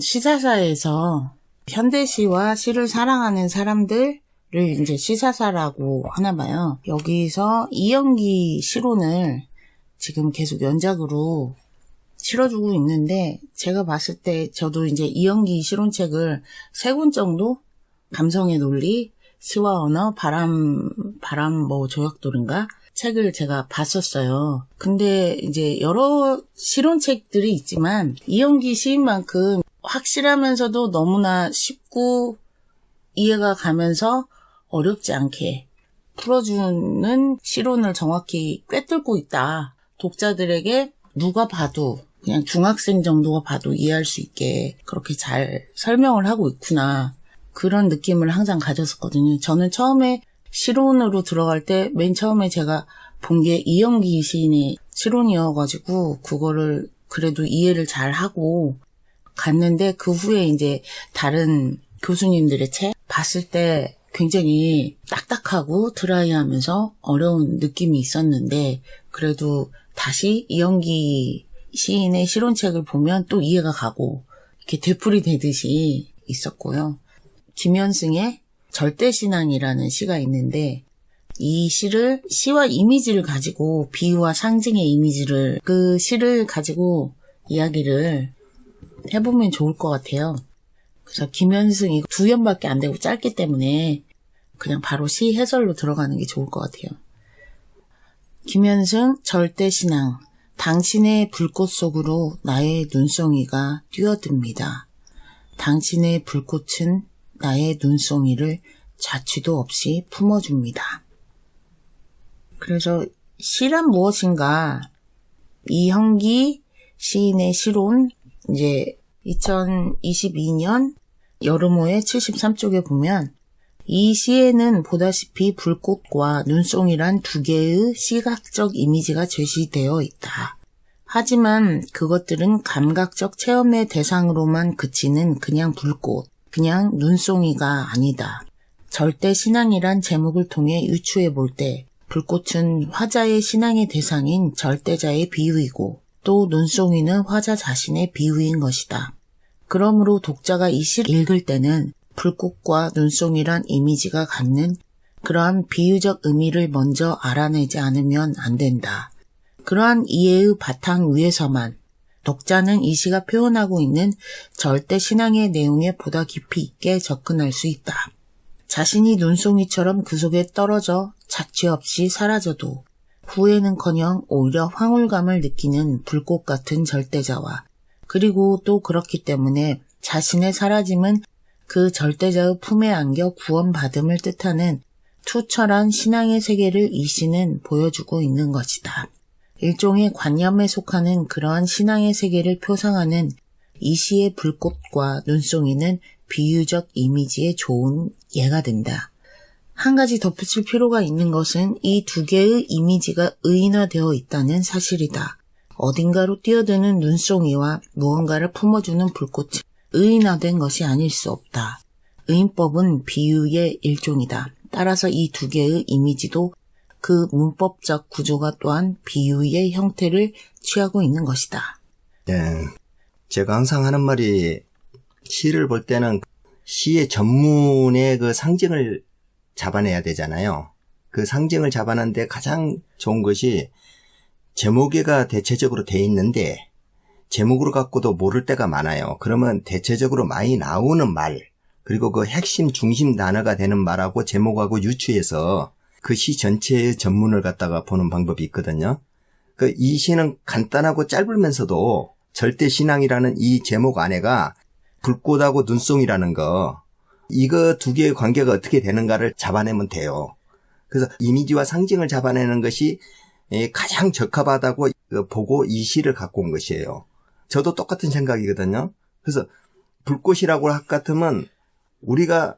시사사에서 현대시와 시를 사랑하는 사람들을 이제 시사사라고 하나 봐요. 여기서 이영기 시론을 지금 계속 연작으로 실어주고 있는데, 제가 봤을 때 저도 이제 이영기 시론책을 3권 정도, 감성의 논리, 시와 언어, 바람 조약돌인가? 책을 제가 봤었어요. 근데 이제 여러 실론책들이 있지만 이영기 시인만큼 확실하면서도 너무나 쉽고 이해가 가면서 어렵지 않게 풀어주는 시론을 정확히 꿰뚫고 있다. 독자들에게 누가 봐도, 그냥 중학생 정도가 봐도 이해할 수 있게 그렇게 잘 설명을 하고 있구나. 그런 느낌을 항상 가졌었거든요. 저는 처음에 시론으로 들어갈 때 맨 처음에 제가 본 게 이영기 시인의 시론이어가지고 그거를 그래도 이해를 잘 하고 갔는데, 그 후에 이제 다른 교수님들의 책 봤을 때 굉장히 딱딱하고 드라이하면서 어려운 느낌이 있었는데, 그래도 다시 이영기 시인의 시론책을 보면 또 이해가 가고 이렇게 되풀이 되듯이 있었고요. 김현승의 절대신앙이라는 시가 있는데, 이 시와 이미지를 가지고, 비유와 상징의 이미지를, 그 시를 가지고 이야기를 해보면 좋을 것 같아요. 그래서 김현승 이거 2연밖에 안 되고 짧기 때문에 그냥 바로 시 해설로 들어가는 게 좋을 것 같아요. 김현승 절대신앙. 당신의 불꽃 속으로 나의 눈송이가 뛰어듭니다. 당신의 불꽃은 나의 눈송이를 자취도 없이 품어줍니다. 그래서 시란 무엇인가? 이형기 시인의 시론, 이제 2022년 여름호의 73쪽에 보면, 이 시에는 보다시피 불꽃과 눈송이란 2개의 시각적 이미지가 제시되어 있다. 하지만 그것들은 감각적 체험의 대상으로만 그치는 그냥 불꽃, 그냥 눈송이가 아니다. 절대 신앙이란 제목을 통해 유추해 볼 때 불꽃은 화자의 신앙의 대상인 절대자의 비유이고, 또 눈송이는 화자 자신의 비유인 것이다. 그러므로 독자가 이 시를 읽을 때는 불꽃과 눈송이란 이미지가 갖는 그러한 비유적 의미를 먼저 알아내지 않으면 안 된다. 그러한 이해의 바탕 위에서만 독자는 이 시가 표현하고 있는 절대 신앙의 내용에 보다 깊이 있게 접근할 수 있다. 자신이 눈송이처럼 그 속에 떨어져 자취 없이 사라져도 후회는커녕 오히려 황홀감을 느끼는 불꽃 같은 절대자와, 그리고 또 그렇기 때문에 자신의 사라짐은 그 절대자의 품에 안겨 구원받음을 뜻하는 투철한 신앙의 세계를 이 시는 보여주고 있는 것이다. 일종의 관념에 속하는 그러한 신앙의 세계를 표상하는 이 시의 불꽃과 눈송이는 비유적 이미지에 좋은 예가 된다. 한 가지 덧붙일 필요가 있는 것은 이 2개의 이미지가 의인화되어 있다는 사실이다. 어딘가로 뛰어드는 눈송이와 무언가를 품어주는 불꽃은 의인화된 것이 아닐 수 없다. 의인법은 비유의 일종이다. 따라서 이 2개의 이미지도 그 문법적 구조가 또한 비유의 형태를 취하고 있는 것이다. 네, 제가 항상 하는 말이, 시를 볼 때는 시의 전문의 그 상징을 잡아내야 되잖아요. 그 상징을 잡아내는데 가장 좋은 것이, 제목에가 대체적으로 돼 있는데 제목으로 갖고도 모를 때가 많아요. 그러면 대체적으로 많이 나오는 말, 그리고 그 핵심 중심 단어가 되는 말하고 제목하고 유추해서 그 시 전체의 전문을 갖다가 보는 방법이 있거든요. 이 시는 간단하고 짧으면서도 절대신앙이라는 이 제목 안에가 불꽃하고 눈송이라는 거, 이거 2개의 관계가 어떻게 되는가를 잡아내면 돼요. 그래서 이미지와 상징을 잡아내는 것이 가장 적합하다고 보고 이 시를 갖고 온 것이에요. 저도 똑같은 생각이거든요. 그래서 불꽃이라고 할 것 같으면 우리가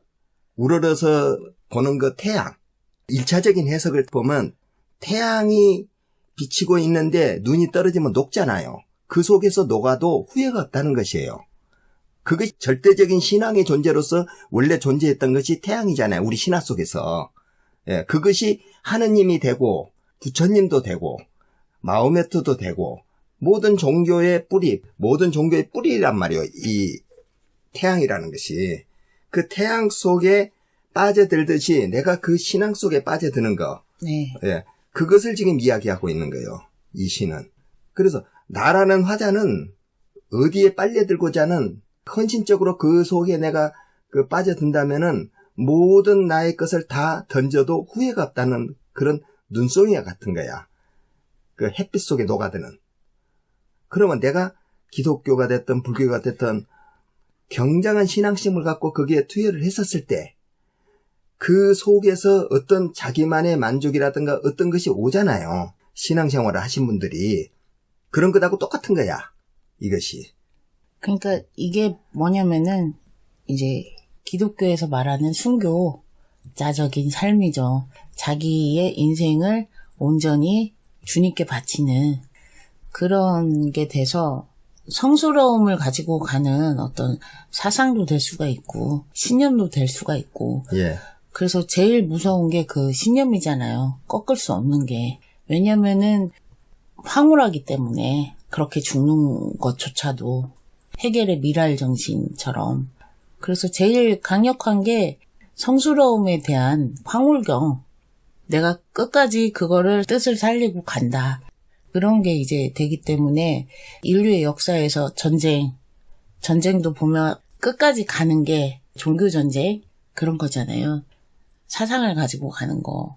우러러서 보는 그 태양, 1차적인 해석을 보면 태양이 비치고 있는데 눈이 떨어지면 녹잖아요. 그 속에서 녹아도 후회가 없다는 것이에요. 그것이 절대적인 신앙의 존재로서 원래 존재했던 것이 태양이잖아요. 우리 신화 속에서. 예, 그것이 하느님이 되고 부처님도 되고 마호메트도 되고 모든 종교의 뿌리, 모든 종교의 뿌리란 말이에요. 이 태양이라는 것이. 그 태양 속에 빠져들듯이 내가 그 신앙 속에 빠져드는 거. 네. 예. 그것을 지금 이야기하고 있는 거예요. 이 시는. 그래서 나라는 화자는 어디에 빨려들고자 하는 헌신적으로 그 속에 내가 그 빠져든다면은 모든 나의 것을 다 던져도 후회가 없다는 그런 눈송이와 같은 거야. 그 햇빛 속에 녹아드는. 그러면 내가 기독교가 됐든 불교가 됐든 굉장한 신앙심을 갖고 거기에 투여를 했었을 때 그 속에서 어떤 자기만의 만족이라든가 어떤 것이 오잖아요. 신앙생활을 하신 분들이. 그런 것하고 똑같은 거야. 이것이. 그러니까 이게 뭐냐면은 이제 기독교에서 말하는 순교자적인 삶이죠. 자기의 인생을 온전히 주님께 바치는 그런 게 돼서 성스러움을 가지고 가는 어떤 사상도 될 수가 있고 신념도 될 수가 있고 예. 그래서 제일 무서운 게 그 신념이잖아요. 꺾을 수 없는 게. 왜냐면은 황홀하기 때문에 그렇게 죽는 것조차도 해겔의 미랄 정신처럼. 그래서 제일 강력한 게 성스러움에 대한 황홀경. 내가 끝까지 그거를 뜻을 살리고 간다. 그런 게 이제 되기 때문에 인류의 역사에서 전쟁도 보면 끝까지 가는 게 종교전쟁 그런 거잖아요. 사상을 가지고 가는 거.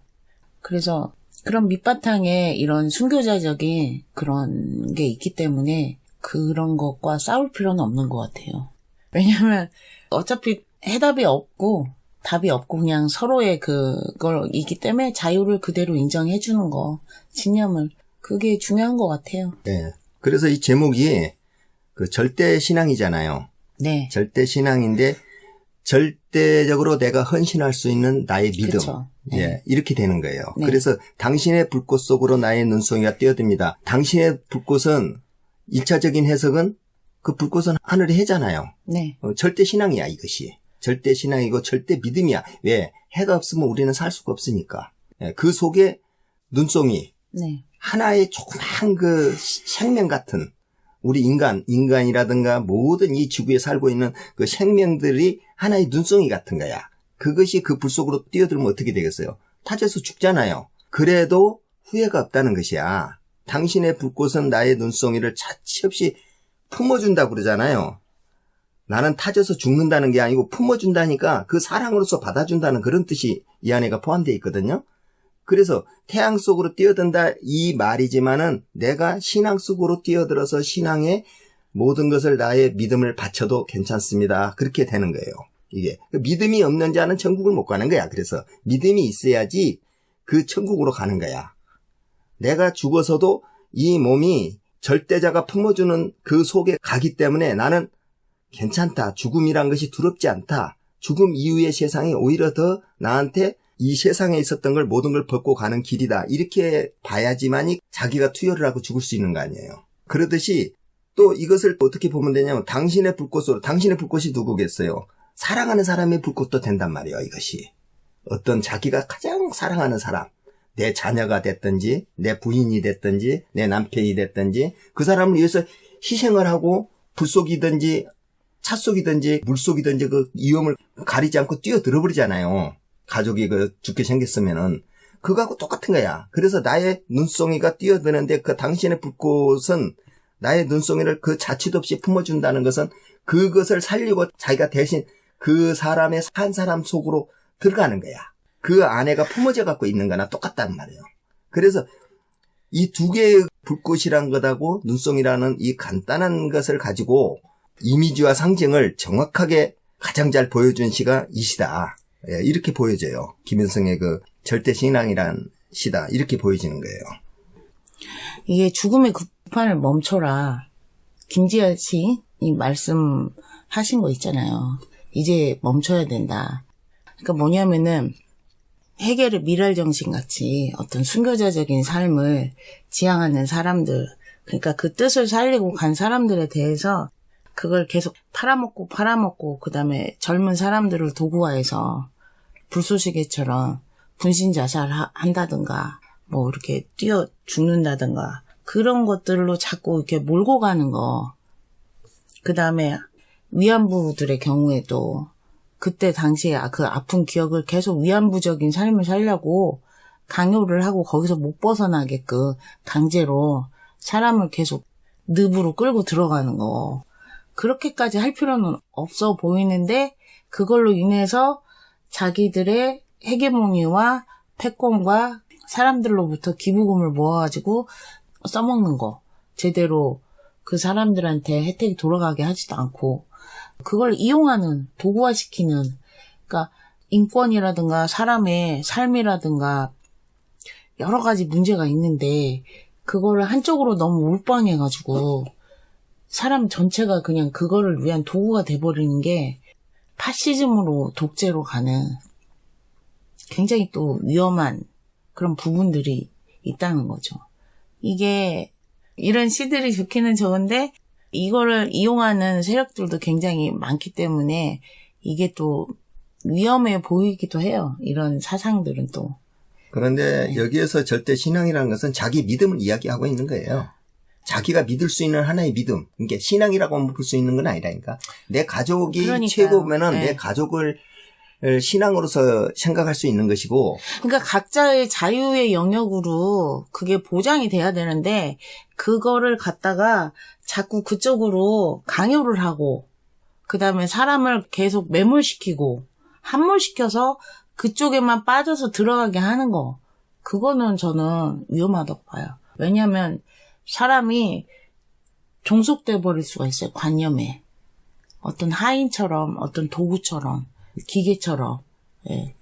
그래서 그런 밑바탕에 이런 순교자적인 그런 게 있기 때문에 그런 것과 싸울 필요는 없는 것 같아요. 왜냐면 어차피 해답이 없고 답이 없고 그냥 서로의 그걸 있기 때문에 자유를 그대로 인정해 주는 거, 신념을. 그게 중요한 것 같아요. 예. 그래서 이 제목이 그 절대 신앙이잖아요. 네. 절대 신앙인데 절대적으로 내가 헌신할 수 있는 나의 믿음. 그쵸. 네. 예, 이렇게 되는 거예요. 네. 그래서 당신의 불꽃 속으로 나의 눈송이가 뛰어듭니다. 당신의 불꽃은 1차적인 해석은 그 불꽃은 하늘의 해잖아요. 네. 절대 신앙이야, 이것이. 절대 신앙이고 절대 믿음이야. 왜? 해가 없으면 우리는 살 수가 없으니까. 예, 그 속에 눈송이. 네. 하나의 조그만 그 생명 같은 우리 인간이라든가 모든 이 지구에 살고 있는 그 생명들이 하나의 눈송이 같은 거야. 그것이 그 불 속으로 뛰어들면 어떻게 되겠어요? 타져서 죽잖아요. 그래도 후회가 없다는 것이야. 당신의 불꽃은 나의 눈송이를 자취 없이 품어준다고 그러잖아요. 나는 타져서 죽는다는 게 아니고 품어준다니까 그 사랑으로서 받아준다는 그런 뜻이 이 안에가 포함되어 있거든요. 그래서 태양 속으로 뛰어든다 이 말이지만은 내가 신앙 속으로 뛰어들어서 신앙의 모든 것을 나의 믿음을 바쳐도 괜찮습니다. 그렇게 되는 거예요. 이게 믿음이 없는 자는 천국을 못 가는 거야. 그래서 믿음이 있어야지 그 천국으로 가는 거야. 내가 죽어서도 이 몸이 절대자가 품어주는 그 속에 가기 때문에 나는 괜찮다. 죽음이란 것이 두렵지 않다. 죽음 이후의 세상이 오히려 더 나한테 이 세상에 있었던 걸 모든 걸 벗고 가는 길이다. 이렇게 봐야지만이 자기가 투여를 하고 죽을 수 있는 거 아니에요. 그러듯이 또 이것을 어떻게 보면 되냐면 당신의 불꽃으로, 당신의 불꽃이 누구겠어요? 사랑하는 사람의 불꽃도 된단 말이에요. 이것이. 어떤 자기가 가장 사랑하는 사람, 내 자녀가 됐든지 내 부인이 됐든지 내 남편이 됐든지 그 사람을 위해서 희생을 하고 불속이든지 찻속이든지 물속이든지 그 위험을 가리지 않고 뛰어들어 버리잖아요. 가족이 죽게 생겼으면은 그거하고 똑같은 거야. 그래서 나의 눈송이가 뛰어드는데 그 당신의 불꽃은 나의 눈송이를 그 자취도 없이 품어준다는 것은 그것을 살리고 자기가 대신 그 사람의 한 사람 속으로 들어가는 거야. 그 안에가 품어져 갖고 있는 거나 똑같단 말이에요. 그래서 이 두 개의 불꽃이란 것하고 눈송이라는 이 간단한 것을 가지고 이미지와 상징을 정확하게 가장 잘 보여준 시가 이 시다. 예, 이렇게 보여져요. 김현성의 그 절대 신앙이란 시다. 이렇게 보여지는 거예요. 이게 죽음의 급판을 멈춰라. 김지아 시인이 말씀하신 거 있잖아요. 이제 멈춰야 된다. 그러니까 뭐냐면은 해겔의 미랄 정신 같이 어떤 순교자적인 삶을 지향하는 사람들, 그러니까 그 뜻을 살리고 간 사람들에 대해서 그걸 계속 팔아먹고 그다음에 젊은 사람들을 도구화해서 불쏘시개처럼 분신 자살 한다든가 뭐 이렇게 뛰어 죽는다든가 그런 것들로 자꾸 이렇게 몰고 가는 거. 그 다음에 위안부들의 경우에도 그때 당시에 그 아픈 기억을 계속 위안부적인 삶을 살려고 강요를 하고 거기서 못 벗어나게끔 강제로 사람을 계속 늪으로 끌고 들어가는 거. 그렇게까지 할 필요는 없어 보이는데 그걸로 인해서 자기들의 헤게모니와 패권과 사람들로부터 기부금을 모아가지고 써먹는 거. 제대로 그 사람들한테 혜택이 돌아가게 하지도 않고 그걸 이용하는, 도구화시키는, 그러니까 인권이라든가 사람의 삶이라든가 여러 가지 문제가 있는데 그거를 한쪽으로 너무 몰빵해가지고 사람 전체가 그냥 그거를 위한 도구가 돼버리는 게 파시즘으로 독재로 가는 굉장히 또 위험한 그런 부분들이 있다는 거죠. 이게 이런 시들이 좋기는 좋은데 이거를 이용하는 세력들도 굉장히 많기 때문에 이게 또 위험해 보이기도 해요. 이런 사상들은 또. 그런데 여기에서 절대 신앙이라는 것은 자기 믿음을 이야기하고 있는 거예요. 자기가 믿을 수 있는 하나의 믿음. 이게 신앙이라고 볼 수 있는 건 아니라니까. 내 가족이 그러니까요. 최고면은 네. 내 가족을 신앙으로서 생각할 수 있는 것이고. 그러니까 각자의 자유의 영역으로 그게 보장이 돼야 되는데 그거를 갖다가 자꾸 그쪽으로 강요를 하고 그다음에 사람을 계속 매몰시키고 함몰시켜서 그쪽에만 빠져서 들어가게 하는 거. 그거는 저는 위험하다고 봐요. 왜냐하면 사람이 종속돼 버릴 수가 있어요. 관념에. 어떤 하인처럼 어떤 도구처럼 기계처럼. 예.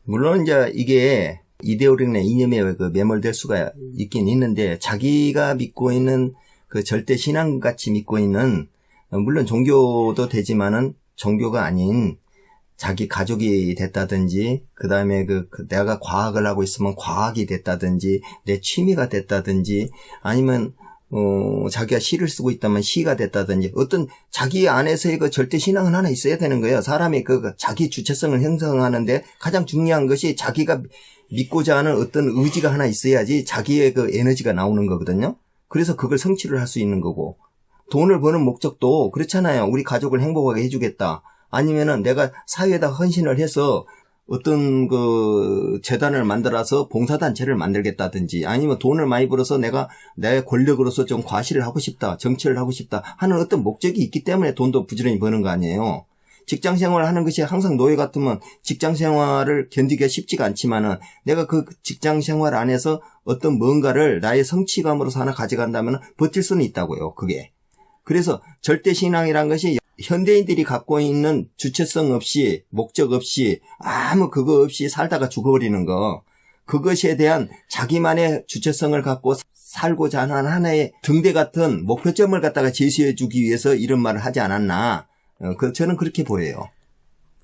물론 이제 이게 이데올로기나 이념에 그 매몰될 수가 있긴 있는데 자기가 믿고 있는 그 절대 신앙 같이 믿고 있는 물론 종교도 되지만은 종교가 아닌 자기 가족이 됐다든지 그다음에 내가 과학을 하고 있으면 과학이 됐다든지 내 취미가 됐다든지 아니면 자기가 시를 쓰고 있다면 시가 됐다든지 어떤 자기 안에서의 그 절대 신앙은 하나 있어야 되는 거예요. 사람이 그 자기 주체성을 형성하는데 가장 중요한 것이 자기가 믿고자 하는 어떤 의지가 하나 있어야지 자기의 그 에너지가 나오는 거거든요. 그래서 그걸 성취를 할 수 있는 거고 돈을 버는 목적도 그렇잖아요. 우리 가족을 행복하게 해주겠다. 아니면은 내가 사회에다 헌신을 해서 어떤 그 재단을 만들어서 봉사단체를 만들겠다든지 아니면 돈을 많이 벌어서 내가 내 권력으로서 좀 과시를 하고 싶다, 정치를 하고 싶다 하는 어떤 목적이 있기 때문에 돈도 부지런히 버는 거 아니에요. 직장 생활을 하는 것이 항상 노예 같으면 직장 생활을 견디기가 쉽지가 않지만은 내가 그 직장 생활 안에서 어떤 뭔가를 나의 성취감으로서 하나 가져간다면 버틸 수는 있다고요, 그게. 그래서 절대 신앙이란 것이 현대인들이 갖고 있는 주체성 없이 목적 없이 아무 그거 없이 살다가 죽어버리는 거 그것에 대한 자기만의 주체성을 갖고 살고자 하는 하나의 등대 같은 목표점을 갖다가 제시해 주기 위해서 이런 말을 하지 않았나 저는 그렇게 보여요.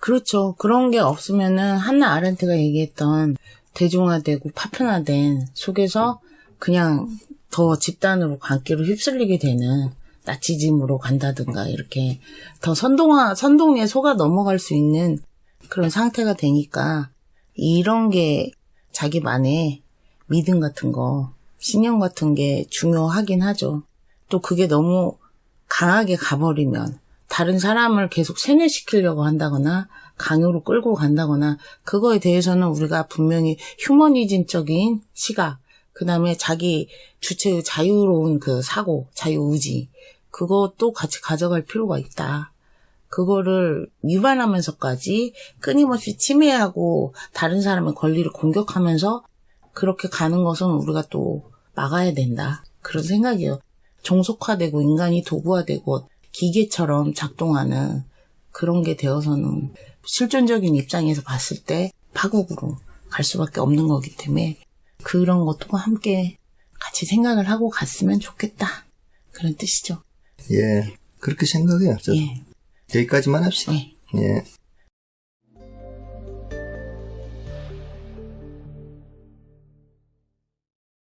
그렇죠. 그런 게 없으면은 한나 아렌트가 얘기했던 대중화되고 파편화된 속에서 그냥 더 집단으로 관계로 휩쓸리게 되는 나치즘으로 간다든가 이렇게 더 선동에 속아 넘어갈 수 있는 그런 상태가 되니까 이런 게 자기만의 믿음 같은 거, 신념 같은 게 중요하긴 하죠. 또 그게 너무 강하게 가버리면 다른 사람을 계속 세뇌시키려고 한다거나 강요로 끌고 간다거나 그거에 대해서는 우리가 분명히 휴머니즘적인 시각, 그 다음에 자기 주체의 자유로운 그 사고, 자유의지 그것도 같이 가져갈 필요가 있다. 그거를 위반하면서까지 끊임없이 침해하고 다른 사람의 권리를 공격하면서 그렇게 가는 것은 우리가 또 막아야 된다. 그런 생각이에요. 종속화되고 인간이 도구화되고 기계처럼 작동하는 그런 게 되어서는 실존적인 입장에서 봤을 때 파국으로 갈 수밖에 없는 거기 때문에 그런 것도 함께 같이 생각을 하고 갔으면 좋겠다. 그런 뜻이죠. 예, 그렇게 생각해요. 저도. 예. 여기까지만 합시다. 예. 예.